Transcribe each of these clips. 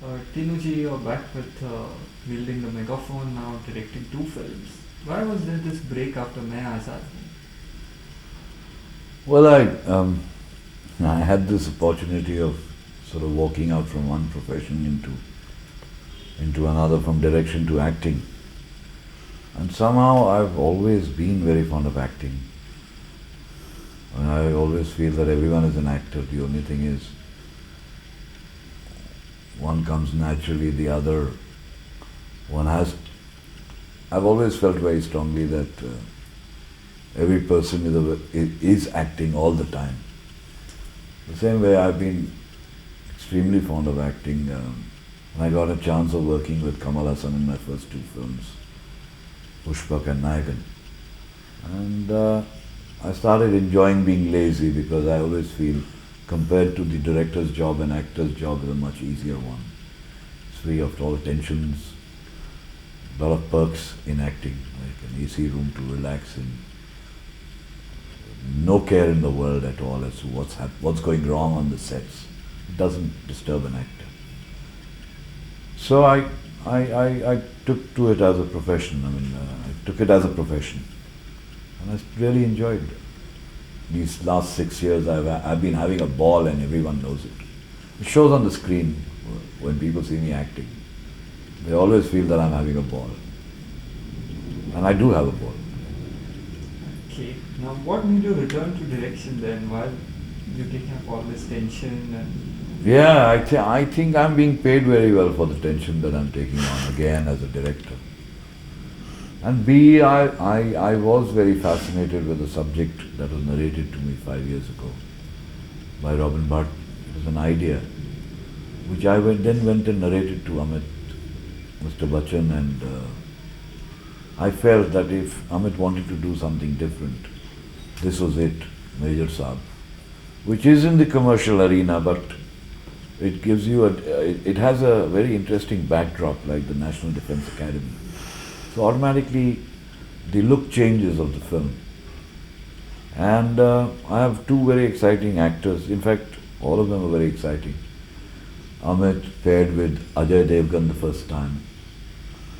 Tinuji, you're back with wielding the megaphone, now directing two films. Why was there this break after Main Azad? Well, I had this opportunity of sort of walking out from one profession into another, from direction to acting. And somehow I've always been very fond of acting. And I always feel that everyone is an actor. The only thing is, one comes naturally, the other, one has. I've always felt very strongly that every person is acting all the time. The same way I've been extremely fond of acting. And I got a chance of working with Kamal Hassan in my first two films, Pushpak and Nayagan. And I started enjoying being lazy, because I always feel, compared to the director's job, an actor's job is a much easier one. It's free of all tensions, a lot of perks in acting, like an AC room to relax in, no care in the world at all as to what's going wrong on the sets. It doesn't disturb an actor. So I took to it as a profession. I took it as a profession, and I really enjoyed it. These last 6 years I've been having a ball, and everyone knows it. It shows on the screen when people see me acting. They always feel that I'm having a ball. And I do have a ball. Okay, now what made you return to direction then, while you're taking up all this tension and... Yeah, I think I'm being paid very well for the tension that I'm taking on again as a director. And B, I was very fascinated with the subject that was narrated to me 5 years ago by Robin Bhatt. It was an idea which I then went and narrated to Amit, Mr. Bachchan, and I felt that if Amit wanted to do something different, this was it, Major Saab, which is in the commercial arena, but it gives you it has a very interesting backdrop, like the National Defence Academy. So automatically the look changes of the film. And I have two very exciting actors. In fact, all of them are very exciting. Amit paired with Ajay Devgan the first time.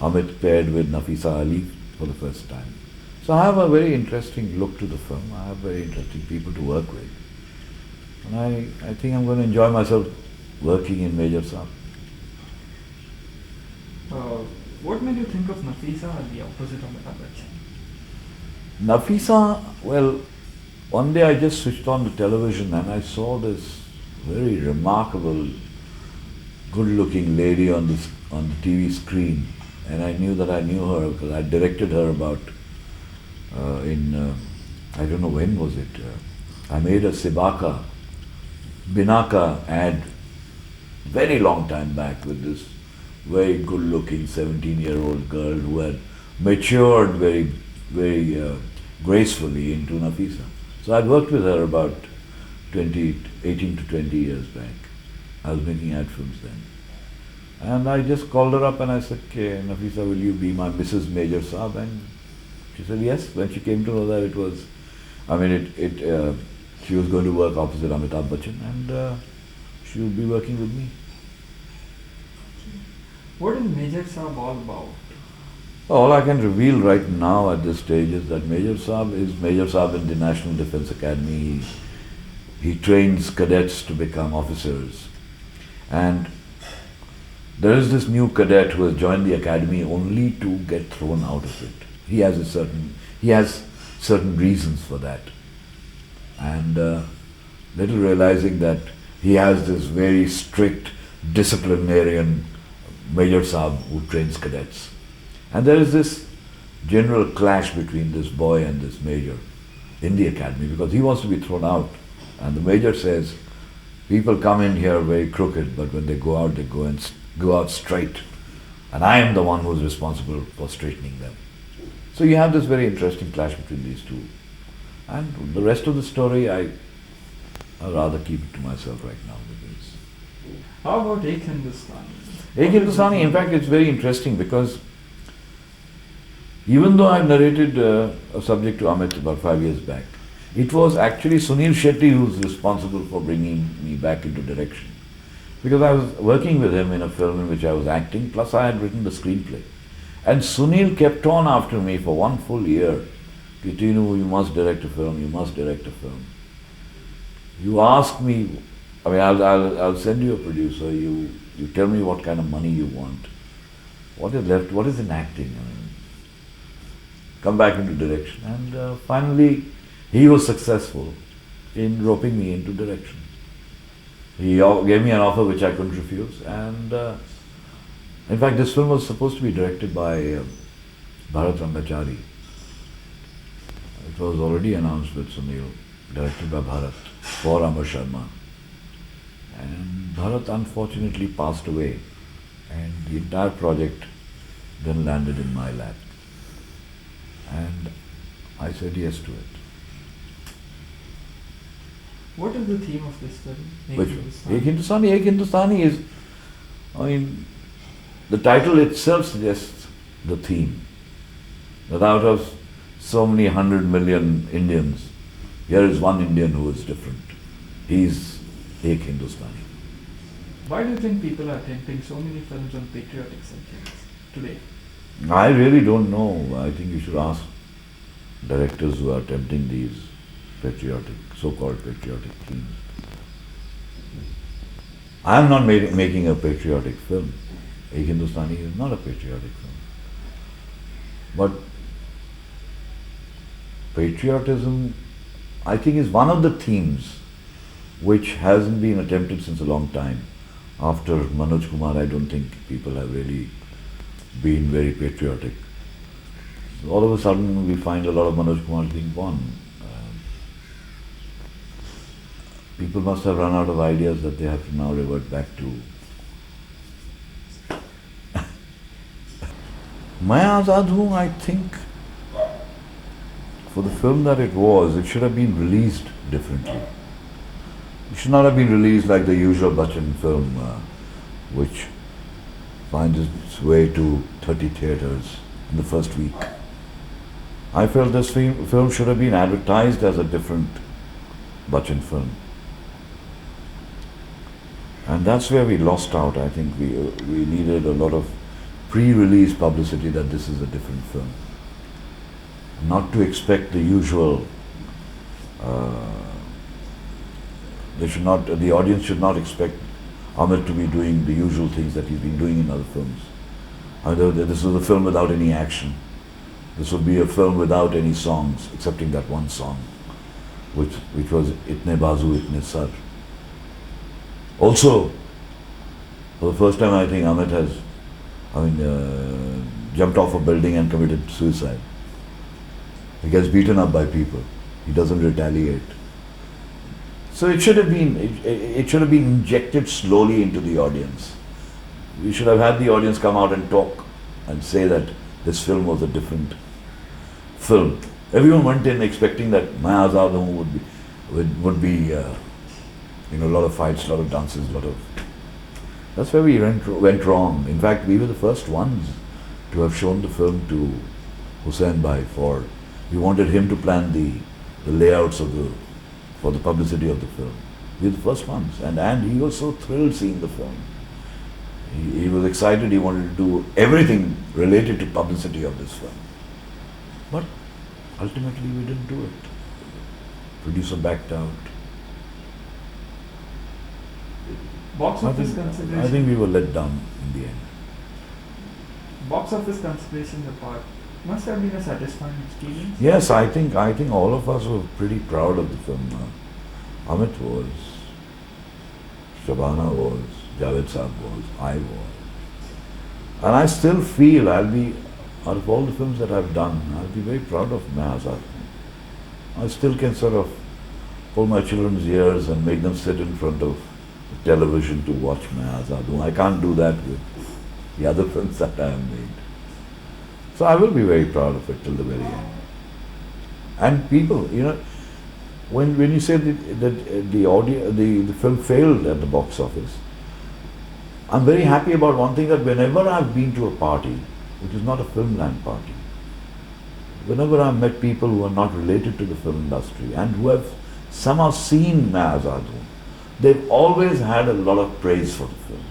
Amit paired with Nafisa Ali for the first time. So I have a very interesting look to the film. I have very interesting people to work with. And I think I'm going to enjoy myself working in Major Saab. What made you think of Nafisa Ali opposite Amitabh Bachchan? Nafisa, well, one day I just switched on the television and I saw this very remarkable, good-looking lady on the TV screen, and I knew that I knew her because I directed her about I don't know when was it. I made a Sibaka, Binaka ad very long time back with this very good-looking 17-year-old girl who had matured very gracefully into Nafisa. So I'd worked with her about 18 to 20 years back. I was making ad films then. And I just called her up and I said, okay, Nafisa, will you be my Mrs. Major Saab? And she said yes. When she came to know that it was, she was going to work opposite Amitabh Bachchan, and she would be working with me. What is Major Saab all about? All I can reveal right now at this stage is that Major Saab is Major Saab in the National Defence Academy. He trains cadets to become officers. And there is this new cadet who has joined the academy only to get thrown out of it. He has certain reasons for that. And little realizing that he has this very strict disciplinarian Major Saab who trains cadets. And there is this general clash between this boy and this major in the academy, because he wants to be thrown out. And the major says, people come in here very crooked, but when they go out straight. And I am the one who is responsible for straightening them. So you have this very interesting clash between these two. And the rest of the story, I'd rather keep it to myself right now. Because how about Ek Hindustani? Ek Hindustani, in fact, it's very interesting because even though I narrated a subject to Amit about 5 years back, it was actually Sunil Shetty who was responsible for bringing me back into direction. because I was working with him in a film in which I was acting, plus I had written the screenplay. And Sunil kept on after me for 1 full year. Tinnu, you must direct a film, you must direct a film. You ask me, I mean, I'll send you a producer, you tell me what kind of money you want. What is left, what is in acting? I mean, come back into direction. And finally, he was successful in roping me into direction. He gave me an offer which I couldn't refuse, and in fact this film was supposed to be directed by Bharat Rangachari. It was already announced with Sunil, directed by Bharat for Amar Sharma. And Bharat unfortunately passed away, and the entire project then landed in my lap. And I said yes to it. What is the theme of this film? Which Ek Hindustani? Ek Hindustani is, I mean, the title itself suggests the theme. That out of so many 100 million Indians, here is one Indian who is different. He is Ek Hindustani. Why do you think people are attempting so many films on patriotic subjects today? I really don't know. I think you should ask directors who are attempting these patriotic, so-called patriotic themes. I am not making a patriotic film. Ek Hindustani is not a patriotic film. But patriotism, I think, is one of the themes which hasn't been attempted since a long time. After Manoj Kumar, I don't think people have really been very patriotic. So all of a sudden, we find a lot of Manoj Kumars being born. People must have run out of ideas that they have to now revert back to. Main Azad Hoon, I think, for the film that it was, it should have been released differently. It should not have been released like the usual Bachchan film, which finds its way to 30 theatres in the first week. I felt this film should have been advertised as a different Bachchan film. And that's where we lost out. I think we needed a lot of pre-release publicity that this is a different film. Not to expect the usual, the audience should not expect Amit to be doing the usual things that he's been doing in other films. This was a film without any action. This would be a film without any songs, excepting that one song, which was Itne Bazu, Itne Sar. Also, for the first time, I think Amit has, jumped off a building and committed suicide. He gets beaten up by people. He doesn't retaliate. So it should have been injected slowly into the audience. We should have had the audience come out and talk and say that this film was a different film. Everyone went in expecting that Main Azad Hoon would be a lot of fights, a lot of dances, That's where we went wrong. In fact, we were the first ones to have shown the film to Hussain Bhai for. We wanted him to plan the layouts for the publicity of the film. We were the first ones, and he was so thrilled seeing the film. He was excited. He wanted to do everything related to publicity of this film. But ultimately, we didn't do it. Producer backed out. Box office consideration. I think we were let down in the end. Box office considerations apart, must have been a satisfying experience. Yes, I think all of us were pretty proud of the film. Amit was, Shabana was, Javed Saab was, I was. And I still feel out of all the films that I've done, I'll be very proud of Main Azad Hoon. I still can sort of pull my children's ears and make them sit in front of the television to watch Main Azad Hoon. I can't do that with the other films that I have made. So I will be very proud of it till the very end. And people, when you say that the film failed at the box office, I'm very happy about one thing, that whenever I've been to a party, which is not a filmland party, whenever I've met people who are not related to the film industry and who have somehow seen Main Azad Hoon, they've always had a lot of praise for the film.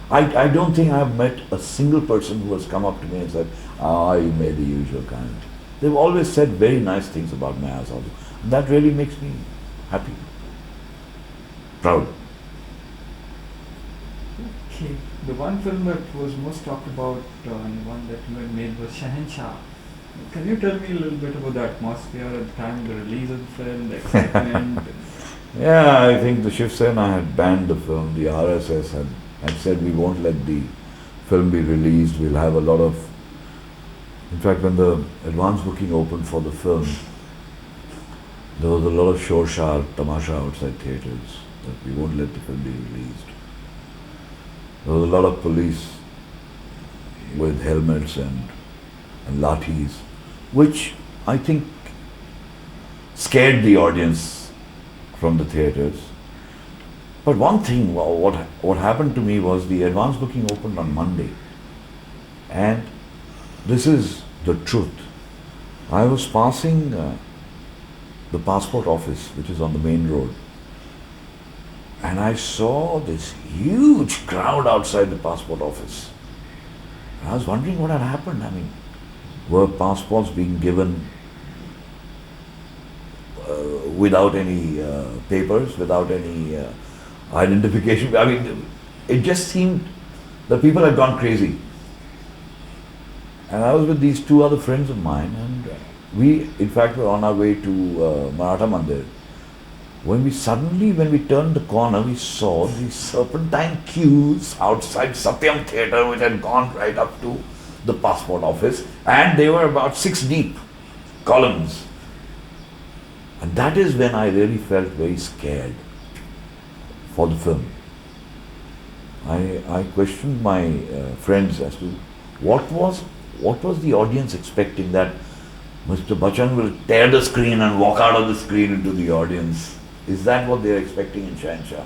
I don't think I've met a single person who has come up to me and said, ah, you made the usual kind. They've always said very nice things about Maya Sadhu. That really makes me happy, proud. Okay, the one film that was most talked about and one that you had made was Shahenshah. Can you tell me a little bit about the atmosphere at the time of the release of the film, the excitement? Yeah, I think the Shiv Sena had banned the film. The RSS had said we won't let the film be released. We'll have a lot of... In fact, when the advance booking opened for the film, there was a lot of shor-shar, tamasha outside theatres, that we won't let the film be released. There was a lot of police with helmets and lathis, which I think scared the audience from the theatres. But one thing, what happened to me was the advance booking opened on Monday, and this is the truth. I was passing the passport office, which is on the main road, and I saw this huge crowd outside the passport office. And I was wondering what had happened. I mean, were passports being given without any papers, without any identification? I mean, it just seemed that people had gone crazy. And I was with these two other friends of mine, and we, in fact, were on our way to Maratha Mandir. When we turned the corner, we saw these serpentine queues outside Satyam Theatre, which had gone right up to the passport office, and they were about 6 deep, columns. And that is when I really felt very scared for the film. I questioned my friends as to what was the audience expecting, that Mr. Bachchan will tear the screen and walk out of the screen into the audience. Is that what they are expecting in Shahenshah?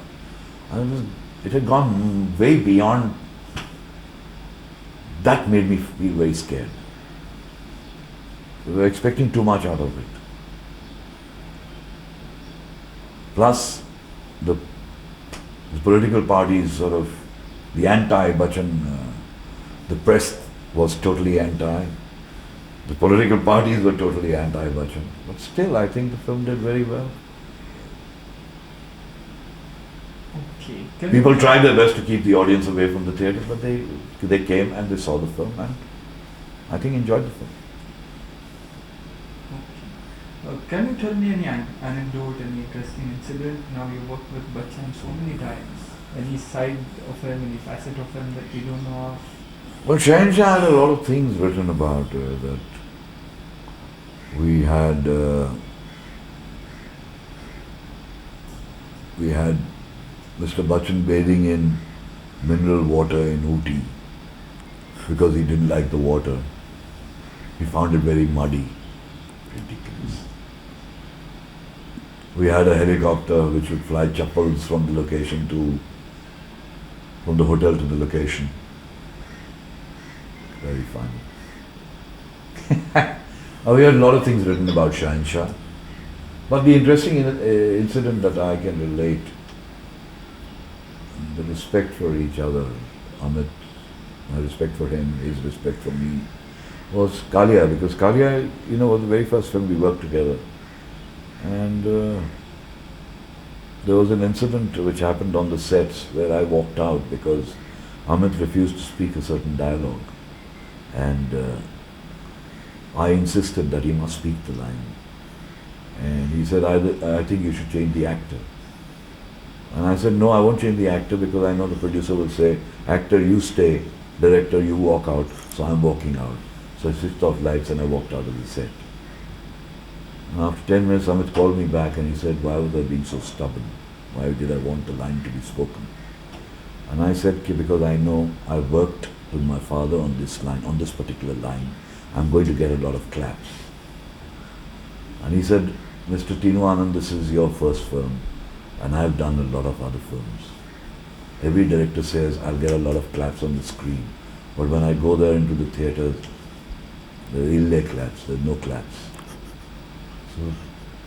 It had gone way beyond. That made me feel very scared. We were expecting too much out of it. Plus, the political parties, sort of the anti-Bachchan, the press was totally anti. The political parties were totally anti-Bachchan. But still, I think the film did very well. Okay. People tried their best to keep the audience away from the theatre, but they came and they saw the film, and I think enjoyed the film. Okay. Can you tell me any anecdote, any interesting incident? Now you worked with Bachchan so many times. Any side of him, any facet of him that we don't know of? Well, Shahenshah had a lot of things written about that. We had Mr. Bachchan bathing in mineral water in Ooty because he didn't like the water. He found it very muddy. Ridiculous. We had a helicopter which would fly chappals from the hotel to the location. Very funny. We had a lot of things written about Shahenshah. But the interesting incident that I can relate, the respect for each other, Amit, my respect for him, his respect for me, was Kalia, because Kalia, was the very first film we worked together. And there was an incident which happened on the sets where I walked out because Amit refused to speak a certain dialogue. And I insisted that he must speak the line. And he said, I think you should change the actor. And I said, no, I won't change the actor because I know the producer will say, actor, you stay, director, you walk out. So I'm walking out. So I switched off lights and I walked out of the set. And after 10 minutes, Amit called me back and he said, why was I being so stubborn? Why did I want the line to be spoken? And I said, because I know I worked with my father on this line, on this particular line. I'm going to get a lot of claps. And he said, Mr. Tinnu Anand, this is your first film, and I've done a lot of other films. Every director says, I'll get a lot of claps on the screen, but when I go there into the theatres, there are ille claps, there's no claps. So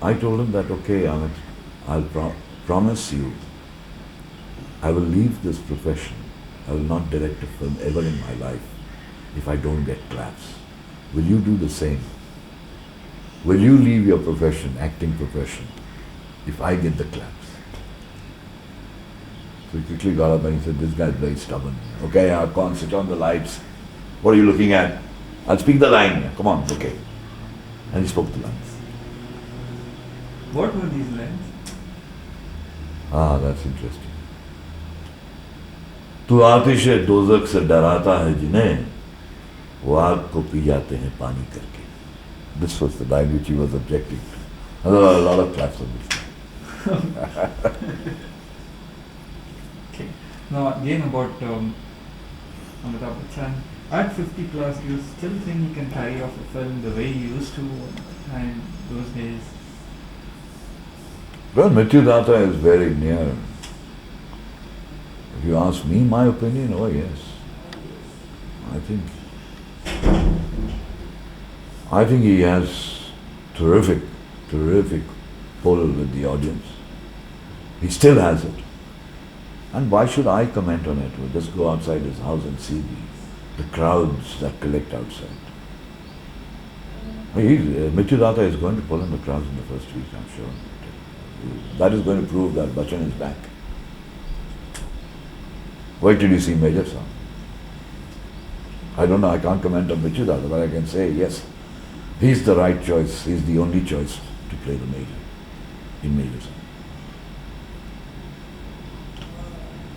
I told him that, okay, Amit, I'll promise you I will leave this profession. I will not direct a film ever in my life if I don't get claps. Will you do the same? Will you leave your profession, acting profession, if I get the claps? So he quickly got up and he said, this guy's very stubborn. Okay, go on, switch on the lights. What are you looking at? I'll speak the line. Come on, okay. And he spoke the lines. What were these lines? Ah, that's interesting. तू आतिश दोज़ख से डराता है जिन्हें वो आग को P जाते हैं पानी करके. This was the line which he was objecting to. There are a lot of claps on this. Okay. Now again about Amitabh Bachchan. At 50 plus, do you still think he can carry off a film the way he used to in those days? Well, Mrityudata is very near. If you ask me my opinion, oh yes. I think he has terrific pull with the audience. He still has it. And why should I comment on it? We'll just go outside his house and see the crowds that collect outside. Mrityudata is going to pull in the crowds in the first week, I'm sure. That is going to prove that Bachchan is back. Wait till you see Major Saab. I don't know, I can't comment on Mrityudata, but I can say yes, he's the right choice, he's the only choice to play the Major in Major Saab.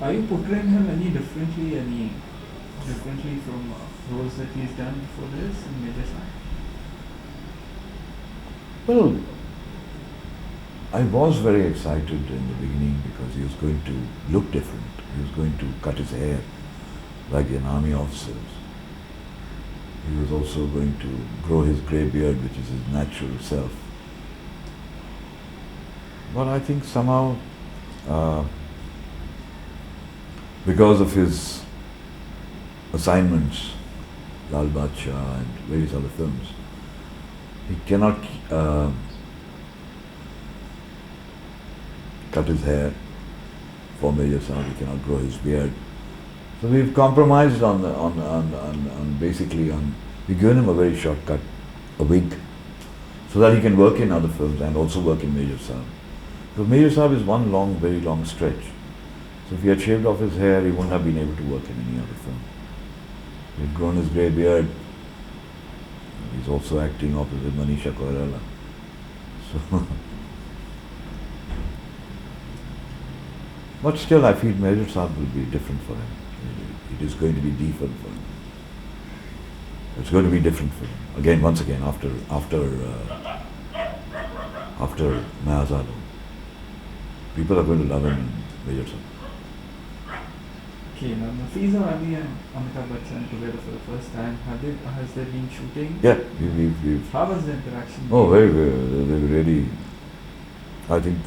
Are you portraying him any differently from roles that he's done before this in Major Saab? Well, I was very excited in the beginning because he was going to look different. He was going to cut his hair like an army officer. He was also going to grow his grey beard, which is his natural self. But I think somehow, because of his assignments, Lal Badshah and various other films, he cannot cut his hair for Major Saab, he cannot grow his beard. So we've compromised on we've given him a very short cut, a wig, so that he can work in other films and also work in Major Saab. So Major Saab is one long, very long stretch. So if he had shaved off his hair, he wouldn't have been able to work in any other film. He had grown his grey beard. He's also acting opposite Manisha Koirala. So but still, I feel Major Saab will be different for him. It is going to be different for him. It's going to be different for him. Again, once again, after Main Azad Hu. People are going to love him in Major Saab. Okay, now Nafiza Ali and Amitabh Bachchan together for the first time. Has there been shooting? Yeah, we've. How was the interaction? Oh, very good. They really. I think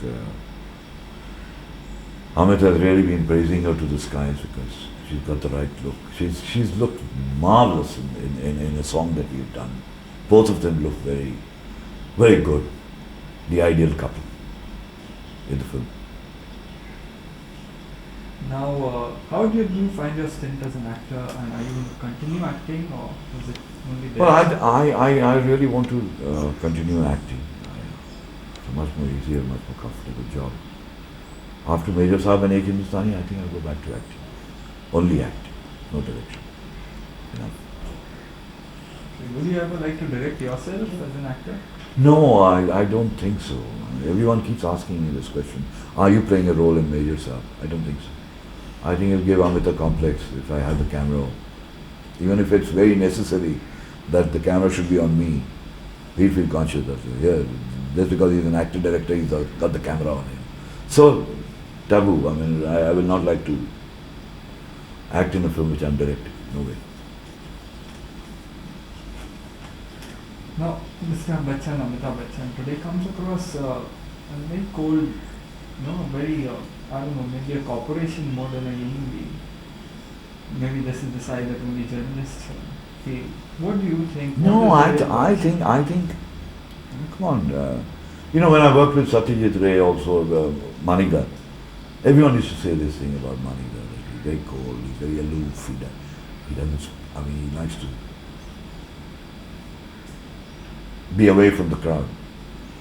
Amit has really been praising her to the skies because she's got the right look. She's looked marvelous in a song that we've done. Both of them look very, very good. The ideal couple in the film. Now, how did you find your stint as an actor, and are you going to continue acting, or was it only there? Well, I really want to continue acting. It's a much more easier, much more comfortable job. After Major Saab and Ek Hindustani, I think I'll go back to acting. Only acting, no direction. Enough. Would you ever like to direct yourself as an actor? No, I don't think so. Everyone keeps asking me this question. Are you playing a role in Major Saab? I don't think so. I think it'll give Amit a complex if I have the camera. Even if it's very necessary that the camera should be on me, he'll feel conscious that, just because he's an actor director, he's got the camera on him. So, taboo. I mean, I will not like to act in a film which I'm directing. No way. Now, Mr. Bachchan, Amitabh Bachchan, today comes across a very cold, very, I don't know, maybe a corporation more than a human being. Maybe this is the side that only journalists feel. What do you think? No, I think, come on. When I worked with Satyajit Ray also, Maniga, Everyone used to say this thing about money, that he's very cold, he's very aloof, he doesn't, I mean, he likes to be away from the crowd.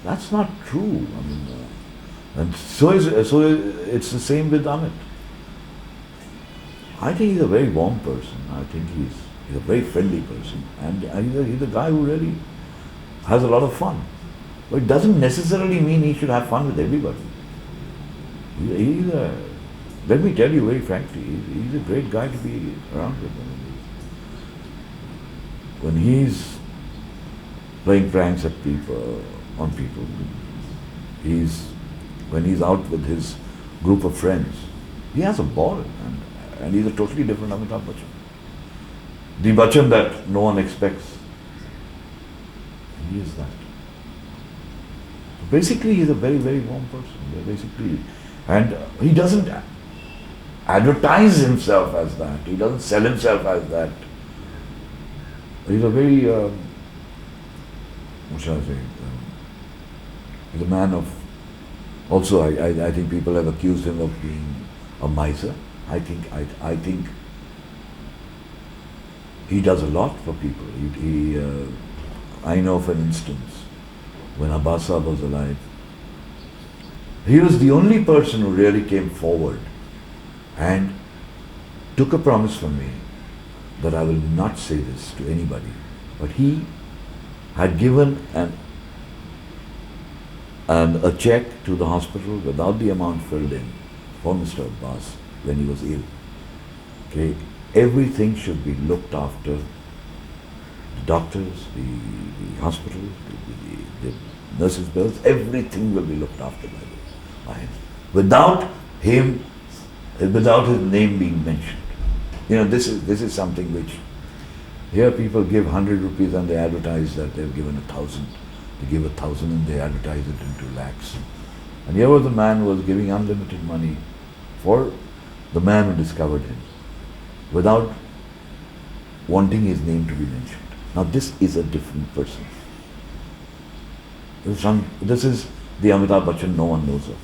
That's not true. I mean, and so it's the same with Amit. I think he's a very warm person. I think he's a very friendly person, and he's a guy who really has a lot of fun. But it doesn't necessarily mean he should have fun with everybody. Let me tell you very frankly, he's a great guy to be around with. When he's playing pranks at people, on people, when he's out with his group of friends, he has a ball, and he's a totally different Amitabh Bachchan. The Bachchan that no one expects. He is that. Basically, he's a very, very warm person. Basically, and he doesn't advertise himself as that. He doesn't sell himself as that. He's a very, what shall I say? He's a man of. Also, I think people have accused him of being a miser. I think he does a lot for people. I know, for instance, when Abbas was alive, he was the only person who really came forward and took a promise from me that I will not say this to anybody. But he had given a check to the hospital without the amount filled in for Mr. Abbas when he was ill. Okay, everything should be looked after. The doctors, the hospital, the nurses' bills, everything will be looked after by him. Without his name being mentioned. You know, this is something which, here people give 100 rupees and they advertise that they've given 1,000. They give 1,000 and they advertise it into lakhs. And here was a man who was giving unlimited money for the man who discovered him, without wanting his name to be mentioned. Now this is a different person. This is the Amitabh Bachchan no one knows of.